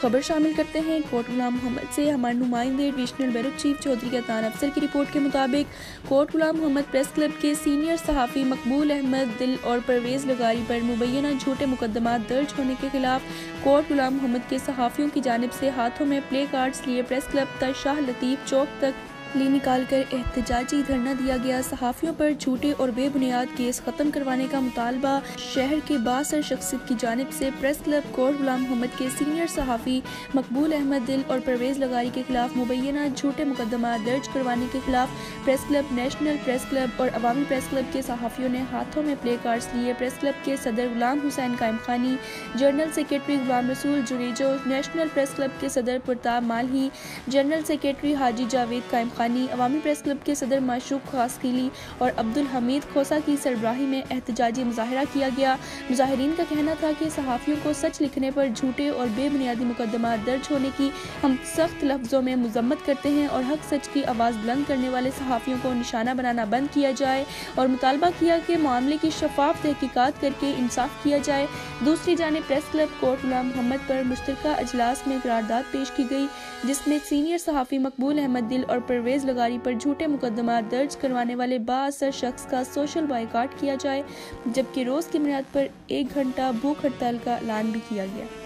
खबर शामिल करते हैं कोर्ट गुलाम मोहम्मद से। हमारे नुमाइंदे डिविजनल ब्यूरो चीफ चौधरी गतान अफसर की रिपोर्ट के मुताबिक कोर्ट गुलाम मोहम्मद प्रेस क्लब के सीनियर सहाफ़ी मकबूल अहमद दिल और परवेज़ लगारी पर मुबैना झूठे मुकदमा दर्ज होने के खिलाफ कोर्ट गुलाम मोहम्मद के सहाफ़ियों की जानिब से हाथों में प्ले कार्ड्स लिए प्रेस क्लब तक शाह लतीफ़ चौक तक निकाल कर एहतजाजी धरना दिया गया। सहाफ़ियों पर झूठे और बेबुनियाद केस ख़त्म करवाने का मुतालबा शहर के बासर शख्सियत की जानिब से प्रेस क्लब कोर्ट गुलाम मोहम्मद के सीनियर सहाफ़ी मकबूल अहमद दिल और परवेज़ लगारी के खिलाफ मुबैना झूठे मुकदमा दर्ज करवाने के खिलाफ press club, national press club और अवामी प्रेस क्लब के सहाफ़ियों ने हाथों में प्ले कार्ड्स लिए प्रेस क्लब के सदर गुलाम हुसैन कायम खानी, general secretary Ghulam Rasool जुरेजो, national press club के सदर पुरताब मालही, जनरल सेक्रेटरी हाजी जावेद कायम अवामी प्रेस क्लब के सदर माशूक खासकीली और अब्दुल हमीद खोसा की सरबराही में एहतजाजी मुजाहरा किया गया। मुजाहिरीन का कहना था कि सहाफ़ियों को सच लिखने पर झूठे और बेबुनियादी मुकदमा दर्ज होने की हम सख्त लफ्ज़ों में मजम्मत करते हैं और हक सच की आवाज़ बुलंद करने वाले सहाफ़ियों को निशाना बनाना बंद किया जाए और मुतालबा किया कि मामले की शफाफ तहकीकात करके इंसाफ किया जाए। दूसरी जानिब प्रेस क्लब कोर्ट गुलाम मोहम्मद पर मुश्तरका अजलास में करारदाद पेश की गई, जिसमें सीनियर सहाफ़ी मकबूल अहमद दिल और परवेज़ लगारी पर झूठे मुकदमा दर्ज करवाने वाले बाअसर शख्स का सोशल बायकाट किया जाए, जबकि रोज़ की बुनियाद पर 1 घंटा भूख हड़ताल का ऐलान भी किया गया।